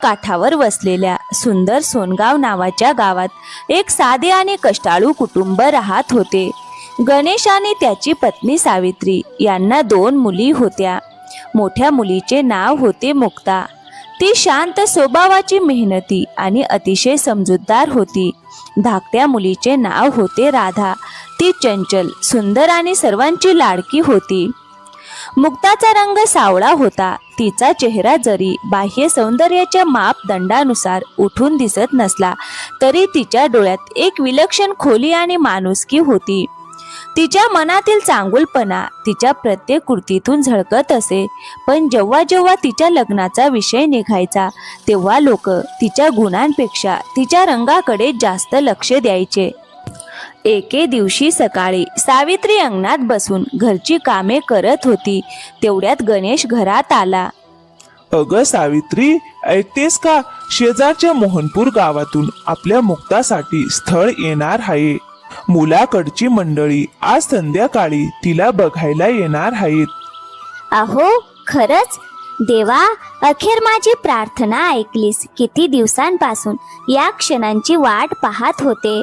काठावर वसलेल्या सुंदर सोनगाव नावाच्या गावात एक साधे आणि कष्टाळू कुटुंब राहत होते. गणेश आणि त्याची पत्नी सावित्री यांना 2 मुली होत्या. मोठ्या मुलीचे नाव होते मुक्ता. ती शांत स्वभावाची, मेहनती आणि अतिशय समजूतदार होती. धाकट्या मुलीचे नाव होते राधा. ती चंचल, सुंदर आणि सर्वांची लाडकी होती. मुक्ताचा रंग सावळा होता. तिचा चेहरा जरी बाह्य सौंदर्याच्या मापदंडानुसार उठून दिसत नसला तरी तिच्या डोळ्यात एक विलक्षण खोली आणि माणुसकी होती. तिच्या मनातील चांगुलपणा तिच्या प्रत्येक कृतीतून झळकत असे. पण जेव्हा जेव्हा तिच्या लग्नाचा विषय निघायचा तेव्हा लोक तिच्या गुणांपेक्षा तिच्या रंगाकडे जास्त लक्ष द्यायचे. एके दिवशी सकाळी सावित्री अंगणात बसून घरची कामे करत होती. तेवढ्यात गणेश घरात आला. अगं सावित्री, ऐकतेस का? शेजारच्या मोहनपूर गावातून आपल्या मुक्तासाठी स्थळ येणार आहे. मुलाकडची मंडळी आज संध्याकाळी तिला बघायला येणार आहेत. अहो, खरंच? देवा, अखेर माझी प्रार्थना ऐकलीस. किती दिवसांपासून या क्षणांची वाट पाहत होते.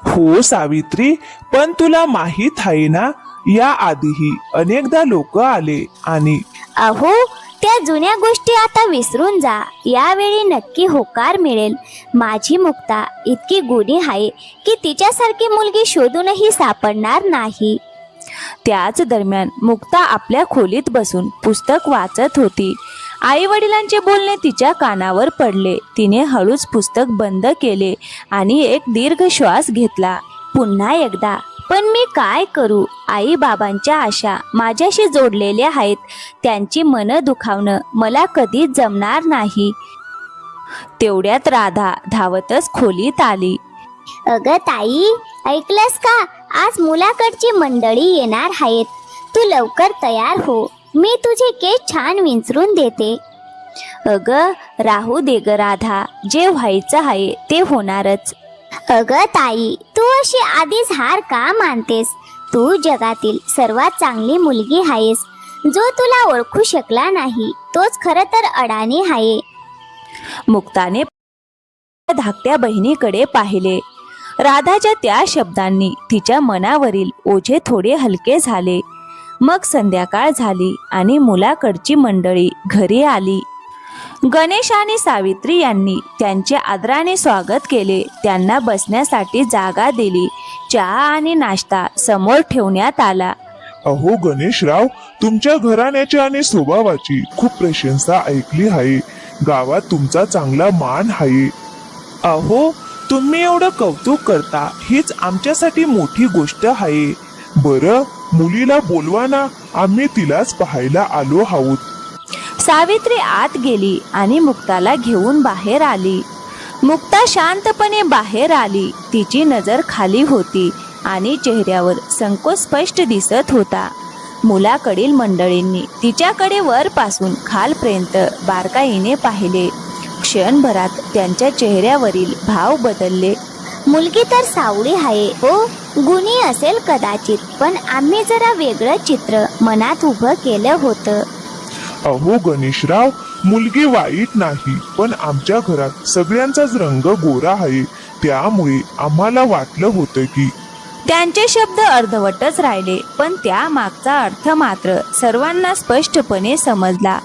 हो सावित्री, पण तुला माहित आहे ना, या आधीही अनेकदा लोक आले आणि अहो, त्या जुन्या गोष्टी आता विसरून जा. यावेळी नक्की होकार मिळेल. माझी मुक्ता इतकी गुणी आहे की तिच्यासारखी मुलगी शोधूनही सापडणार नाही. त्याच दरम्यान मुक्ता आपल्या खोलीत बसून पुस्तक वाचत होती. आई वडिलांचे बोलणे तिच्या कानावर पडले. तिने हळूच पुस्तक बंद केले आणि एक दीर्घ श्वास घेतला. पुन्हा एकदा, पण मी काय करू? आई बाबांच्या आशा माझ्याशी जोडलेल्या आहेत. त्यांची मनं दुखावणं मला कधीच जमणार नाही. तेवढ्यात राधा धावतच खोलीत आली. अगं ताई, ऐकलंस का? आज मुलाकडची मंडळी येणार आहेत. तू लवकर तयार हो. मी तुझे केस छान विंचरून देते. अगं राहू दे ग राधा, जे व्हायचं आहे ते होणारच. अगं ताई, तू अशी आधीच हार का मानतेस? तू जगातील सर्वात चांगली मुलगी आहेस. जो तुला ओळखू शकला नाही तोच खरं तर अडाणी आहे. मुक्ताने धाकट्या बहिणीकडे पाहिले. राधाच्या त्या शब्दांनी तिच्या मनावरील ओझे थोडे हलके झाले. मग संध्याकाळ झाली आणि मुलाकडची मंडळी घरी आली. गणेश आणि सावित्री यांनी त्यांचे आदराने स्वागत केले. त्यांना बसण्यासाठी जागा दिली. चहा आणि नाश्ता समोर ठेवण्यात आला. अहो गणेशराव, तुमच्या घराण्याची आणि स्वभावाची खूप प्रशंसा ऐकली आहे. गावात तुमचा चांगला मान आहे. अहो, तुम्ही एवढं कौतुक करता हीच आमच्यासाठी मोठी गोष्ट आहे. बरं, मुलीला बोलवा ना, आम्ही तिलाच पाहायला आलो आहोत. सावित्री आत गेली आणि मुक्ताला घेऊन बाहेर आली. मुक्ता शांतपणे बाहेर आली. तिची नजर खाली होती आणि चेहऱ्यावर संकोच स्पष्ट दिसत होता. मुलाकडील मंडळींनी तिच्याकडे वरपासून खालपर्यंत बारकाईने पाहिले. क्षणभरात त्यांच्या चेहऱ्यावरील भाव बदलले. मुलगी तर सावळी आहे हो, गुणी असेल कदाचित, पण आम्ही जरा वेगळं चित्र मनात उभं केलं होतं. अहो गणेशराव, मुलगी वाईट नाही, पण आमच्या घरात सगळ्यांचाच रंग गोरा आहे. त्यामुळे आम्हाला वाटलं होतं की. त्यांचे शब्द अर्धवटच राहिले, पण त्या मागचा अर्थ मात्र सर्वांना स्पष्टपणे समजला.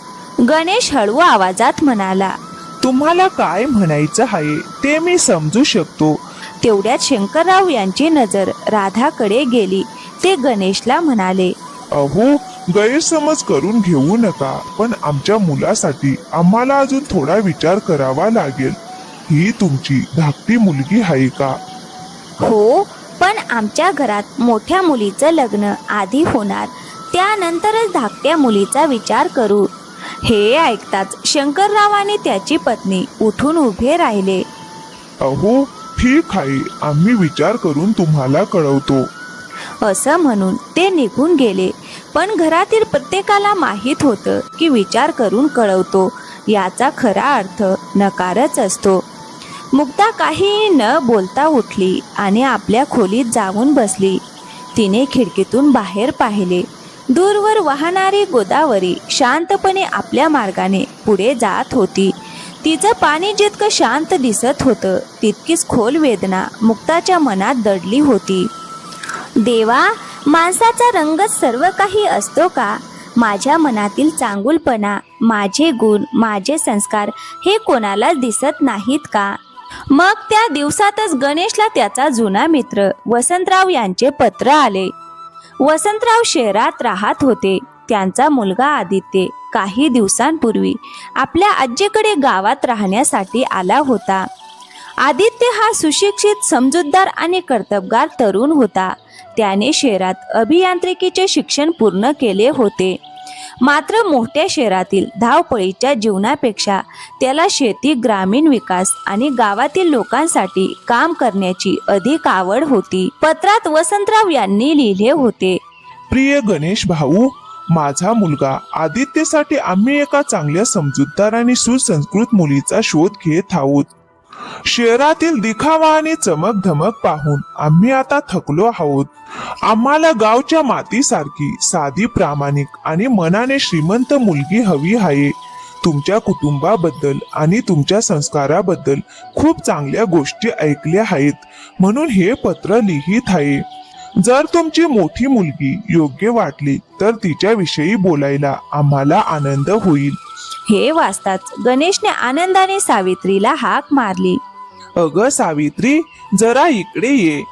गणेश हळू आवाजात म्हणाला, तुम्हाला काय म्हणायचं आहे ते मी समजू शकतो. तेवढ्यात शंकरराव यांची नजर राधाकडे गेली. ते गणेशला म्हणाले, अहो, गैरसमज करून घेऊ नका, पण आमच्या मुलासाठी आम्हाला अजून थोडा विचार करावा लागेल. ही तुमची धाकटी मुलगी आहे का? हो, पण आमच्या घरात मोठ्या मुलीचं लग्न आधी होणार, त्यानंतरच धाकट्या मुलीचा विचार करू. हे ऐकताच शंकरराव आणि त्याची पत्नी उठून उभे राहिले. अहो, ठीक आहे, आम्ही विचार करून तुम्हाला कळवतो. असं म्हणून ते निघून गेले. पण घरातील प्रत्येकाला माहीत होतं की विचार करून कळवतो याचा खरा अर्थ नकारच असतो. मुक्ता काही न बोलता उठली आणि आपल्या खोलीत जाऊन बसली. तिने खिडकीतून बाहेर पाहिले. दूरवर वाहणारी गोदावरी शांतपणे आपल्या मार्गाने पुढे जात होती. ती तिचं पाणी जितकं शांत दिसत होतं तितकीच खोल वेदना मुक्ताच्या मनात दडली होती. देवा, माणसाचा रंगच सर्व काही असतो का? माझ्या मनातील चांगुलपणा, माझे गुण, माझे संस्कार हे कोणालाच दिसत नाहीत का? मग त्या दिवसातच गणेशला त्याचा जुना मित्र वसंतराव यांचे पत्र आले. वसंतराव शहरात राहत होते. त्यांचा मुलगा आदित्य काही दिवसांपूर्वी आपल्या आजीकडे गावात राहण्यासाठी आला होता. आदित्य हा सुशिक्षित, समजूतदार आणि कर्तबगार तरुण होता. त्याने शहरात अभियांत्रिकीचे शिक्षण पूर्ण केले होते. मात्र मोठ्या शहरातील धावपळीच्या जीवनापेक्षा त्याला शेती, ग्रामीण विकास आणि गावातील लोकांसाठी काम करण्याची अधिक आवड होती. पत्रात वसंतराव यांनी लिहिले होते. प्रिय गणेश भाऊ, माझा मुलगा आदित्यसाठी आम्ही एका चांगल्या, समजूतदार आणि सुसंस्कृत मुलीचा शोध घेत आहोत. शहरातील दिखावा आणि चमक धमक पाहून आम्ही आता थकलो आहोत. आम्हाला गावच्या मातीसारखी साधी, प्रामाणिक आणि मनाने श्रीमंत मुलगी हवी आहे. तुमच्या कुटुंबाबद्दल आणि तुमच्या संस्काराबद्दल खूप चांगल्या गोष्टी ऐकल्या आहेत, म्हणून हे पत्र लिहित आहे. जर तुमची मोठी मुलगी योग्य वाटली तर तिच्याविषयी बोलायला आम्हाला आनंद होईल. हे वाचताच गणेशने आनंदाने सावित्रीला हाक मारली. अगं सावित्री, जरा इकडे ये.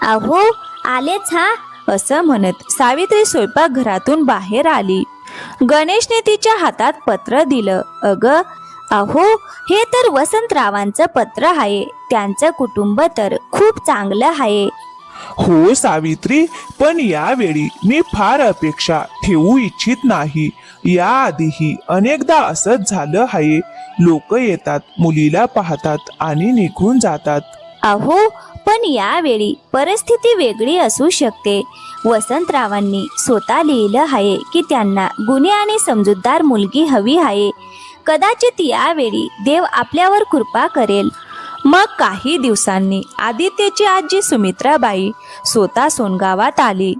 अहो, आलेच हा. असं म्हणत सावित्री स्वयंपाकघरातून बाहेर आली. गणेशने तिच्या हातात पत्र दिलं. अहो, हे तर वसंतरावांचं पत्र आहे. त्यांचं कुटुंब तर खूप चांगलं आहे. हो सावित्री, पण यावेळी मी फार अपेक्षा ठेवू इच्छित नाही. याआधीही अनेकदा असंच झालं आहे. लोक येतात, मुलीला पाहतात आणि निघून जातात. अहो, पण यावेळी परिस्थिती वेगळी असू शकते. वसंतरावांनी स्वतः लिहिलं आहे की त्यांना गुणी आणि समजूतदार मुलगी हवी आहे. कदाचित यावेळी देव आपल्यावर कृपा करेल. मग काही दिवसांनी आदित्यची आजी सुमित्राबाई स्वतः सोनगावात आली.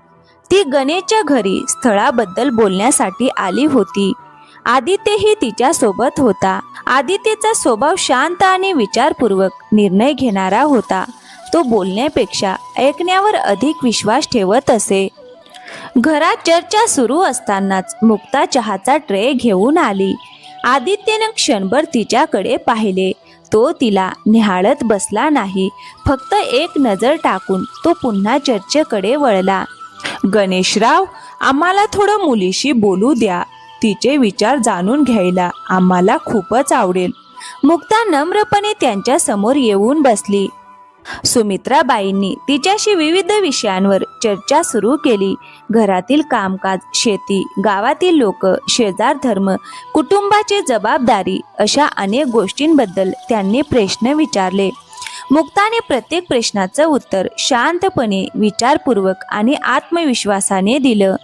ती गणेशच्या घरी स्थळाबद्दल बोलण्यासाठी आली होती. आदित्यही तिच्या सोबत होता. आदित्यचा स्वभाव शांत आणि विचारपूर्वक निर्णय घेणारा होता. तो बोलण्यापेक्षा ऐकण्यावर अधिक विश्वास ठेवत असे. घरात चर्चा सुरू असतानाच मुक्ता चहाचा ट्रे घेऊन आली. आदित्यने क्षणभर तिच्याकडे पाहिले. तो तिला निहाळत बसला नाही. फक्त एक नजर टाकून तो पुन्हा चर्चेकडे वळला. गणेशराव, आम्हाला थोडं मुलीशी बोलू द्या. तिचे विचार जाणून घ्यायला आम्हाला खूपच आवडेल. मुक्ता नम्रपणे त्यांच्या समोर येऊन बसली. सुमित्राबाईंनी तिच्याशी विविध विषयांवर चर्चा सुरू केली. घरातील कामकाज, शेती, गावातील लोक, शेजार धर्म, कुटुंबाची जबाबदारी अशा अनेक गोष्टींबद्दल त्यांनी प्रश्न विचारले. मुक्ताने प्रत्येक प्रश्नाचं उत्तर शांतपणे, विचारपूर्वक आणि आत्मविश्वासाने दिलं.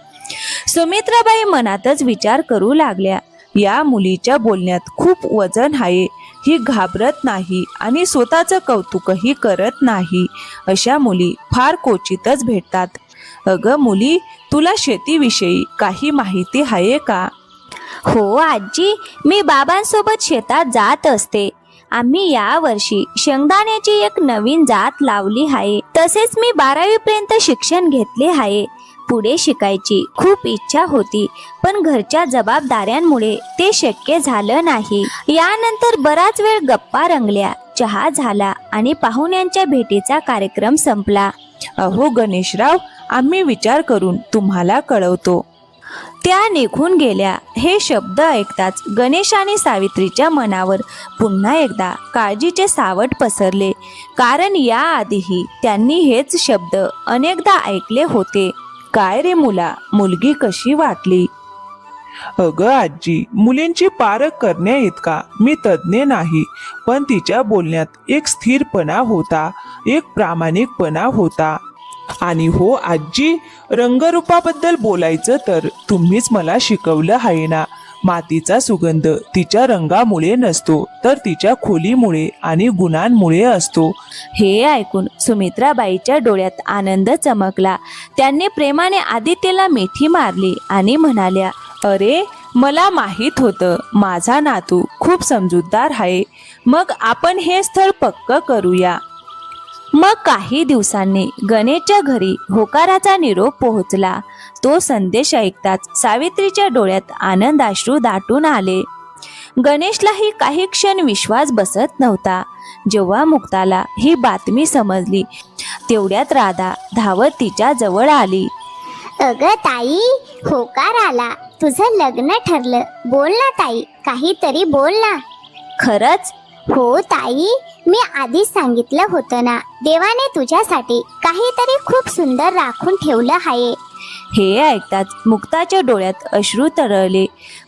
सुमित्राबाई मनातच विचार करू लागल्या. या मुलीच्या बोलण्यात खूप वजन आहे. ही घाबरत नाही आणि स्वतःचं कौतुकही करत नाही. अशा मुली फार क्वचितच भेटतात. अगं मुली, तुला शेतीविषयी काही माहिती आहे का? हो आजी, मी बाबांसोबत शेतात जात असते. आम्ही या वर्षी शेंगदाण्याची एक नवीन जात लावली आहे. तसेच मी 12वी पर्यंत शिक्षण घेतले आहे. पुढे शिकायची खूप इच्छा होती, पण घरच्या जबाबदाऱ्यांमुळे ते शक्य झालं नाही. यानंतर बराच वेळ गप्पा रंगल्या, चहा झाला आणि पाहुण्यांच्या भेटीचा कार्यक्रम संपला. अहो गणेशराव, आम्ही विचार करून तुम्हाला कळवतो. त्या निघून गेल्या. हे शब्द ऐकताच गणेश आणि सावित्रीच्या मनावर पुन्हा एकदा काळजीचे सावट पसरले. कारण याआधीही त्यांनी हेच शब्द अनेकदा ऐकले होते. काय रे मुला, मुलगी कशी वाटली? अगं आजी, मुलींची पारख करण्या इतका मी तज्ज्ञ नाही, पण तिच्या बोलण्यात एक स्थिरपणा होता, एक प्रामाणिकपणा होता. आणि हो आजी, रंगरूपाबद्दल बोलायचं तर तुम्हीच मला शिकवलं आहे ना. मातीचा सुगंध तिच्या रंगामुळे नसतो, तर तिच्या खोलीमुळे आणि गुणांमुळे असतो. हे ऐकून सुमित्राबाईच्या डोळ्यात आनंद चमकला. त्यांनी प्रेमाने आदित्यला मिठी मारली आणि म्हणाल्या, अरे मला माहीत होतं माझा नातू खूप समजूतदार आहे. मग आपण हे स्थळ पक्क करूया. मग काही दिवसांनी गणेशच्या घरी होकाराचा निरोप पोहोचला. तो संदेश ऐकताच सावित्रीच्या डोळ्यात आनंदाश्रू दाटून आले. गणेशलाही काही क्षण विश्वास बसत नव्हता. जेव्हा मुक्ताला ही बातमी समजली तेवढ्यात राधा धावत तिच्या जवळ आली. अगं ताई, होकार आला, तुझं लग्न ठरलं. बोल ना ताई, काहीतरी बोल ना. खरंच? हो ताई, मी आधीच सांगितलं होतं ना, देवाने तुझ्यासाठी काहीतरी खूप सुंदर राखून ठेवलं आहे. हे ऐकताच मुक्ताच्या डोळ्यात अश्रू तरळले.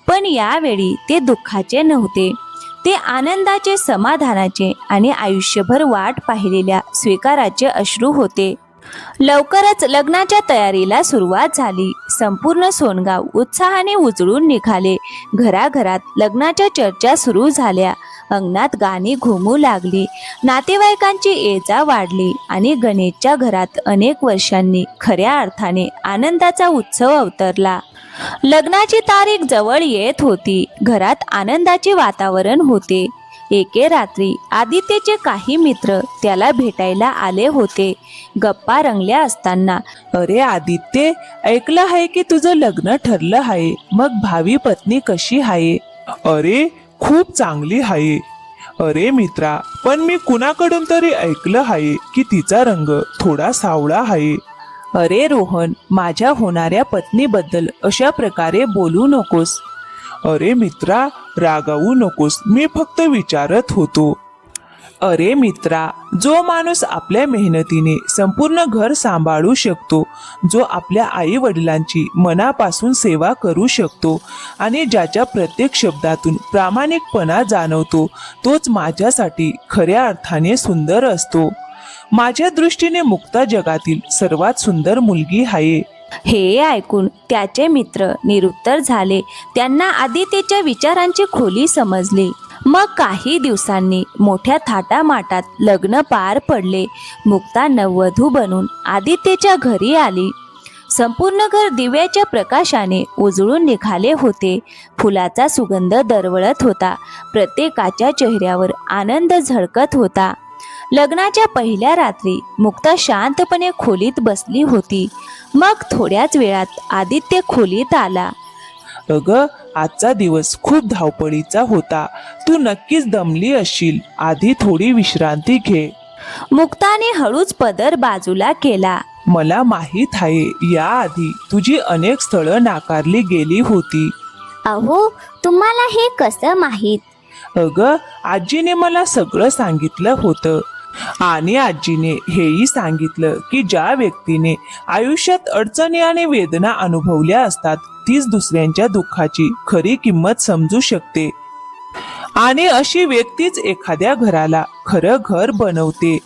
पण यावेळी ते दुःखाचे नव्हते. ते आनंदाचे, समाधानाचे आणि आयुष्यभर वाट पाहिलेल्या स्वीकाराचे अश्रू होते. लवकरच लग्नाच्या तयारीला सुरुवात झाली. संपूर्ण सोनगाव उत्साहाने उजळून निघाले. घराघरात लग्नाच्या चर्चा सुरू झाल्या. अंगणात गाणी घुमू लागली. नातेवाईकांची ये-जा वाढली आणि गणेशच्या घरात अनेक वर्षांनी खऱ्या अर्थाने आनंदाचा उत्सव अवतरला. लग्नाची तारीख जवळ येत होती. घरात आनंदाचे वातावरण होते. एके रात्री आदित्यचे काही मित्र त्याला भेटायला आले होते. गप्पा रंगल्या असताना, अरे आदित्य, ऐकलं आहे की तुझं लग्न ठरलं आहे. मग भावी पत्नी कशी आहे? अरे खूप चांगली आहे. अरे मित्रा, पण मी कुणाकडून तरी ऐकलं आहे की तिचा रंग थोडा सावळा आहे. अरे रोहन, माझ्या होणाऱ्या पत्नीबद्दल अशा प्रकारे बोलू नकोस. अरे मित्रा, रागावू नकोस, मी फक्त विचारत होतो. अरे मित्रा, जो माणूस आपल्या मेहनतीने संपूर्ण घर सांभाळू शकतो, जो आपल्या आई वडिलांची मनापासून सेवा करू शकतो आणि ज्याच्या प्रत्येक शब्दातून प्रामाणिकपणा जाणवतो, तोच माझ्यासाठी खऱ्या अर्थाने सुंदर असतो. माझ्या दृष्टीने मुक्ता जगातील सर्वात सुंदर मुलगी आहे. हे ऐकून त्याचे मित्र निरुत्तर झाले. त्यांना आदित्यच्या विचारांची खोली समजली. मग काही दिवसांनी मोठ्या थाटामाटात लग्न पार पडले. मुक्ता नववधू बनून आदित्यच्या घरी आली. संपूर्ण घर दिव्याच्या प्रकाशाने उजळून निघाले होते. फुलाचा सुगंध दरवळत होता. प्रत्येकाच्या चेहऱ्यावर आनंद झळकत होता. लग्नाच्या पहिल्या रात्री मुक्ता शांतपणे खोलीत बसली होती. मग थोड्याच वेळात आदित्य खोलीत आला. अगं, आजचा दिवस खूप धावपळीचा होता. तू नक्कीच दमली असशील. आधी थोडी विश्रांती घे. मुक्ताने हळूच पदर बाजूला केला. मला माहीत आहे, याआधी तुझी अनेक स्थळं नाकारली गेली होती. अहो, तुम्हाला हे कसं माहीत? अगं, आजीने मला सगळं सांगितलं होतं. आणि आजीने हेही सांगितलं की ज्या व्यक्तीने आयुष्यात अडचणी आणि वेदना अनुभवल्या असतात, तीच दुसऱ्यांच्या दुःखाची खरी किंमत समजू शकते. आणि अशी व्यक्तीच एखाद्या घराला खरं घर बनवते.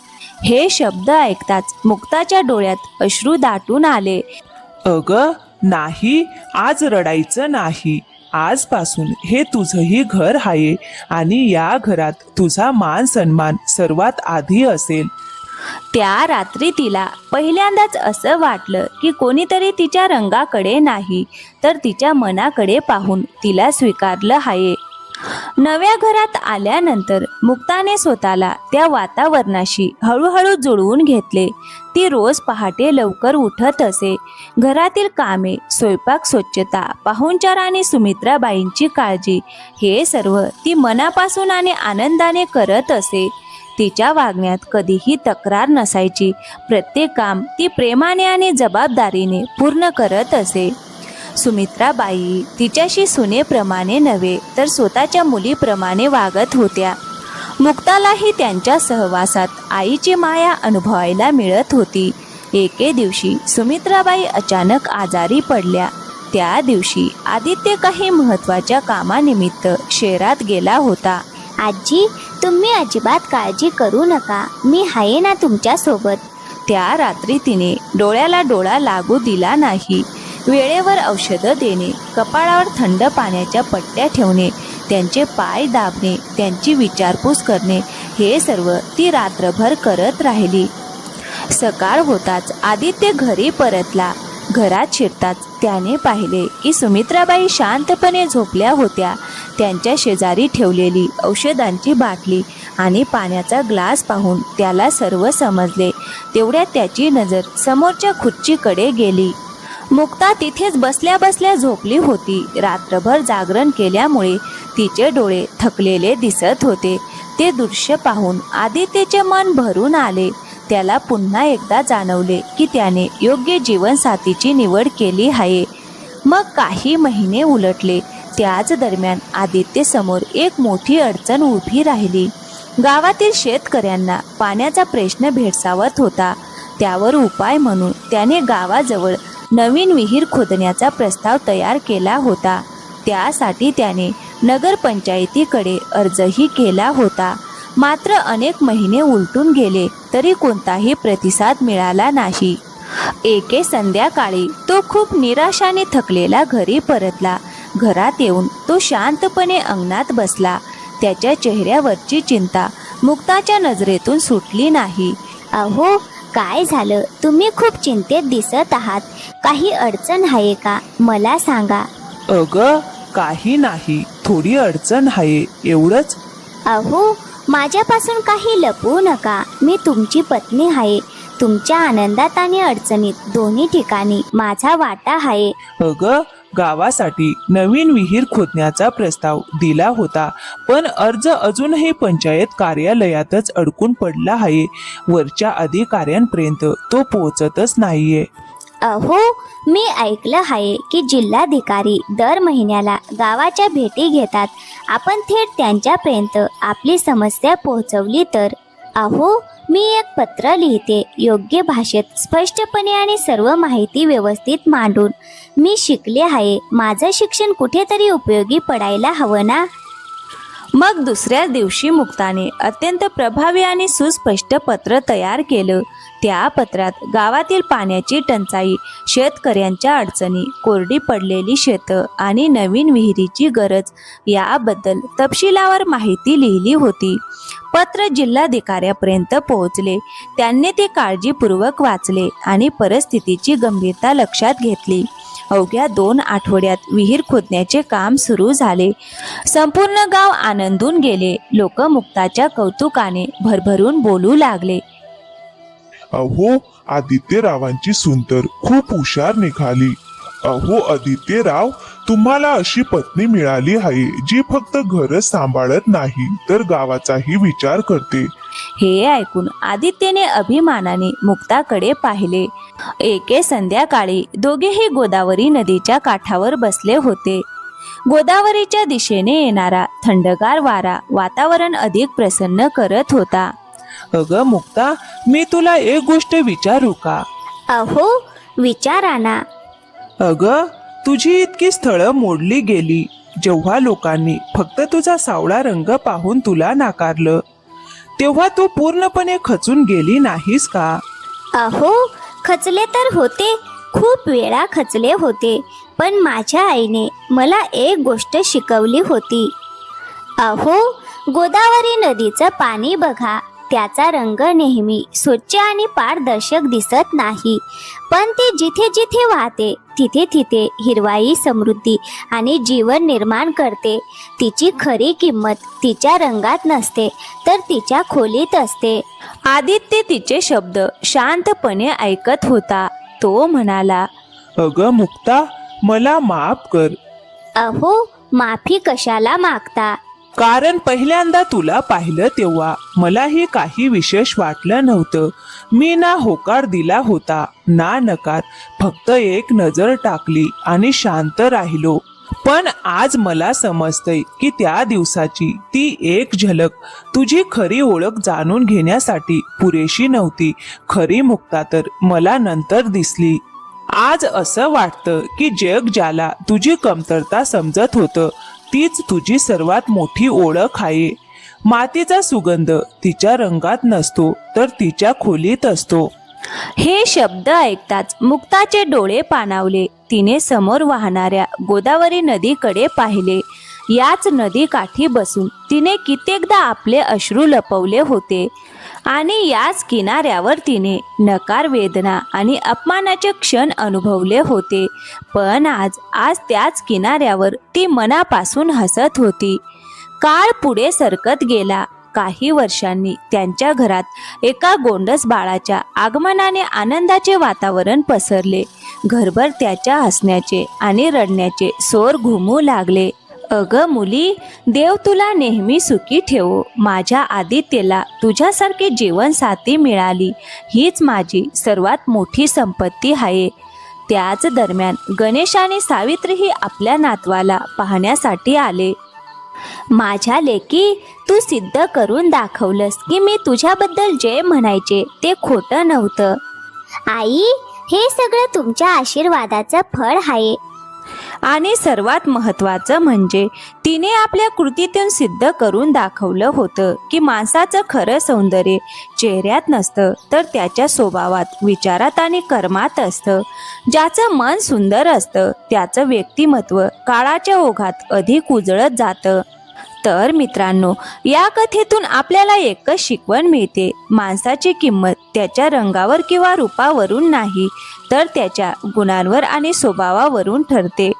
हे शब्द ऐकताच मुक्ताच्या डोळ्यात अश्रू दाटून आले. अगं नाही, आज रडायचं नाही. आजपासून हे तुझंही घर आहे आणि या घरात तुझा मान सन्मान सर्वात आधी असेल. त्या रात्री तिला पहिल्यांदाच असं वाटलं की कोणीतरी तिच्या रंगाकडे नाही, तर तिच्या मनाकडे पाहून तिला स्वीकारलं आहे. नव्या घरात आल्यानंतर मुक्ताने स्वतःला त्या वातावरणाशी हळूहळू जुळवून घेतले. ती रोज पहाटे लवकर उठत असे. घरातील कामे, स्वयंपाक, स्वच्छता, पाहुणचार आणि सुमित्राबाईंची काळजी हे सर्व ती मनापासून आणि आनंदाने करत असे. तिच्या वागण्यात कधीही तक्रार नसायची. प्रत्येक काम ती प्रेमाने आणि जबाबदारीने पूर्ण करत असे. सुमित्राबाई तिच्याशी सुनेप्रमाणे नव्हे तर स्वतःच्या मुलीप्रमाणे वागत होत्या. मुक्तालाही त्यांच्या सहवासात आईची माया अनुभवायला मिळत होती. एके दिवशी सुमित्राबाई अचानक आजारी पडल्या. त्या दिवशी आदित्य काही महत्त्वाच्या कामानिमित्त शहरात गेला होता. आजी, तुम्ही अजिबात काळजी करू नका, मी आहे ना तुमच्या सोबत. त्या रात्री तिने डोळ्याला डोळा लागू दिला नाही. वेळेवर औषधं देणे, कपाळावर थंड पाण्याच्या पट्ट्या ठेवणे, त्यांचे पाय दाबणे, त्यांची विचारपूस करणे हे सर्व ती रात्रभर करत राहिली. सकाळ होताच आदित्य घरी परतला. घरात शिरताच त्याने पाहिले की सुमित्राबाई शांतपणे झोपल्या होत्या. त्यांच्या शेजारी ठेवलेली औषधांची बाटली आणि पाण्याचा ग्लास पाहून त्याला सर्व समजले. तेवढ्यात त्याची नजर समोरच्या खुर्चीकडे गेली. मुक्ता तिथेच बसल्या बसल्या झोपली होती. रात्रभर जागरण केल्यामुळे तिचे डोळे थकलेले दिसत होते. ते दृश्य पाहून आदित्यचे मन भरून आले. त्याला पुन्हा एकदा जाणवले की त्याने योग्य जीवनसाथीची निवड केली आहे. मग काही महिने उलटले. त्याच दरम्यान आदित्य समोर एक मोठी अडचण उभी राहिली. गावातील शेतकऱ्यांना पाण्याचा प्रश्न भेडसावत होता. त्यावर उपाय म्हणून त्याने गावाजवळ नवीन विहीर खोदण्याचा प्रस्ताव तयार केला होता. त्यासाठी त्याने नगरपंचायतीकडे अर्जही केला होता. मात्र अनेक महिने उलटून गेले तरी कोणताही प्रतिसाद मिळाला नाही. एके संध्याकाळी तो खूप निराशाने थकलेला घरी परतला. घरात येऊन तो शांतपणे अंगणात बसला. त्याच्या चेहऱ्यावरची चिंता मुक्ताच्या नजरेतून सुटली नाही. अहो, काय झालं? तुम्ही खूप चिंतेत दिसत आहात. काही अडचण आहे का? मला सांगा. अगं काही नाही, थोडी अडचण आहे एवढंच. अहो, माझ्यापासून काही लपवू नका. मी तुमची पत्नी आहे. तुमच्या आनंदात आणि अडचणीत दोन्ही ठिकाणी माझा वाटा आहे. अगं गावासाठी नवीन विहीर खोदण्याचा प्रस्ताव दिला होता, पण अर्ज अजूनही पंचायत कार्यालयातच अडकून पडला आहे. वरच्या अधिकाऱ्यांपर्यंत तो पोहोचतच नाहीये. अहो, मी ऐकलं आहे की जिल्हाधिकारी दर महिन्याला गावाच्या भेटी घेतात. आपण थेट त्यांच्यापर्यंत आपली समस्या पोहोचवली तर. अहो, मी एक पत्र लिहिते, योग्य भाषेत स्पष्टपणे आणि सर्व माहिती व्यवस्थित मांडून. मी शिकले आहे. माझं शिक्षण कुठेतरी उपयोगी पडायला हवं ना. मग दुसऱ्या दिवशी मुक्ताने अत्यंत प्रभावी आणि सुस्पष्ट पत्र तयार केलं. त्या पत्रात गावातील पाण्याची टंचाई, शेतकऱ्यांच्या अडचणी, कोरडी पडलेली शेतं आणि नवीन विहिरीची गरज याबद्दल तपशिलावर माहिती लिहिली होती. पत्र जिल्हाधिकाऱ्यापर्यंत पोहोचले. त्यांनी ते काळजीपूर्वक वाचले आणि परिस्थितीची गंभीरता लक्षात घेतली. अवघ्या 2 आठवड्यात विहीर खोदण्याचे काम सुरू झाले. संपूर्ण गाव आनंदून गेले. लोक मुक्ताच्या कौतुकाने भरभरून बोलू लागले. अहो, आदित्यरावांची सून तर खूप हुशार निघाली. अहो आदित्यराव, तुम्हाला अशी पत्नी मिळाली आहे जी फक्त घरच सांभाळत नाही तर गावाचाही विचार करते. हे ऐकून आदित्यने अभिमानाने मुक्ताकडे पाहिले. एके संध्याकाळी दोघेही गोदावरी नदीच्या काठावर बसले होते. गोदावरीच्या दिशेने येणारा थंडगार वारा वातावरण अधिक प्रसन्न करत होता. अगं मुक्ता, मी तुला एक गोष्ट विचारू का? अहो, विचारा ना. अगं, तुझी इतकी स्थळं मोडली गेली. जेव्हा लोकांनी फक्त तुझा सावळा रंग पाहून तुला नाकारलं, तेव्हा तू पूर्णपणे खचून गेली नाहीस का? अहो, खचले तर होते. खूप वेळा खचले होते. पण माझ्या आईने मला एक गोष्ट शिकवली होती. अहो, गोदावरी नदीचं पाणी बघा. त्याचा रंग नेहमी स्वच्छ आणि पारदर्शक दिसत नाही, पण ते जिथे जिथे वाहते तिथे तिथे हिरवाई, समृद्धी आणि जीवन निर्माण करते. तिची खरी किंमत तिच्या रंगात नसते तर तिच्या खोलीत असते. आदित्य तिचे शब्द शांतपणे ऐकत होता. तो म्हणाला, अगं मुक्ता, मला माफ कर. अहो, माफी कशाला मागता? कारण पहिल्यांदा तुला पाहिलं तेव्हा मलाही काही विशेष वाटलं नव्हतं. मी ना होकार दिला होता ना नकार, फक्त एक नजर टाकली आणि शांत राहिलो. पण आज मला समजतंय की त्या दिवसाची ती एक झलक तुझी खरी ओळख जाणून घेण्यासाठी पुरेशी नव्हती. खरी मुक्ता तर मला नंतर दिसली. आज असं वाटतं की जग ज्याला तुझी कमतरता समजत होतं तीच तुझी सर्वात मोठी ओळख आहे. मातीचा सुगंध तिच्या रंगात नसतो तर तिच्या खोलीत असतो. हे शब्द ऐकताच मुक्ताचे डोळे पाणावले. तिने समोर वाहणाऱ्या गोदावरी नदीकडे पाहिले. याच नदी काठी बसून तिने कित्येकदा आपले अश्रू लपवले होते आणि याच किनाऱ्यावर तिने नकार, वेदना आणि अपमानाचे क्षण अनुभवले होते. पण आज त्याच किनाऱ्यावर ती मनापासून हसत होती. काळ पुढे सरकत गेला. काही वर्षांनी त्यांच्या घरात एका गोंडस बाळाच्या आगमनाने आनंदाचे वातावरण पसरले. घरभर त्याच्या हसण्याचे आणि रडण्याचे स्वर घुमू लागले. अगं मुली, देव तुला नेहमी सुखी ठेवो. माझ्या आदित्यला तुझ्यासारखी जीवनसाथी मिळाली हीच माझी सर्वात मोठी संपत्ती आहे. त्याच दरम्यान गणेश आणि सावित्रीही आपल्या नातवाला पाहण्यासाठी आले. माझ्या लेकी, तू सिद्ध करून दाखवलंस की मी तुझ्याबद्दल जे म्हणायचे ते खोटं नव्हतं. आई, हे सगळं तुमच्या आशीर्वादाचं फळ आहे. आणि सर्वात महत्त्वाचं म्हणजे तिने आपल्या कृतीतून सिद्ध करून दाखवलं होतं की माणसाचं खरं सौंदर्य चेहऱ्यात नसतं तर त्याच्या स्वभावात, विचारात आणि कर्मात असतं. ज्याचं मन सुंदर असतं त्याचं व्यक्तिमत्व काळाच्या ओघात अधिक उजळत जातं. तर मित्रांनो, या कथेतून आपल्याला एकच शिकवण मिळते. माणसाची किंमत त्याच्या रंगावर किंवा रूपावरून नाही तर त्याच्या गुणांवर आणि स्वभावावरून ठरते.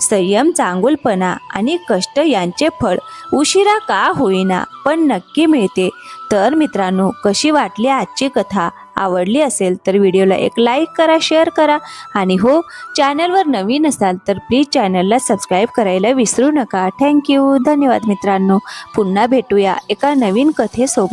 संयम, चांगुलपणा आणि कष्ट यांचे फळ उशिरा का होईना पण नक्की मिळते. तर मित्रांनो, कशी वाटली आजची कथा? आवडली असेल तर व्हिडिओला एक लाईक करा, शेअर करा आणि हो, चॅनलवर नवीन असाल तर प्लीज चॅनलला सबस्क्राईब करायला विसरू नका. थँक्यू. धन्यवाद मित्रांनो. पुन्हा भेटूया एका नवीन कथेसोबत.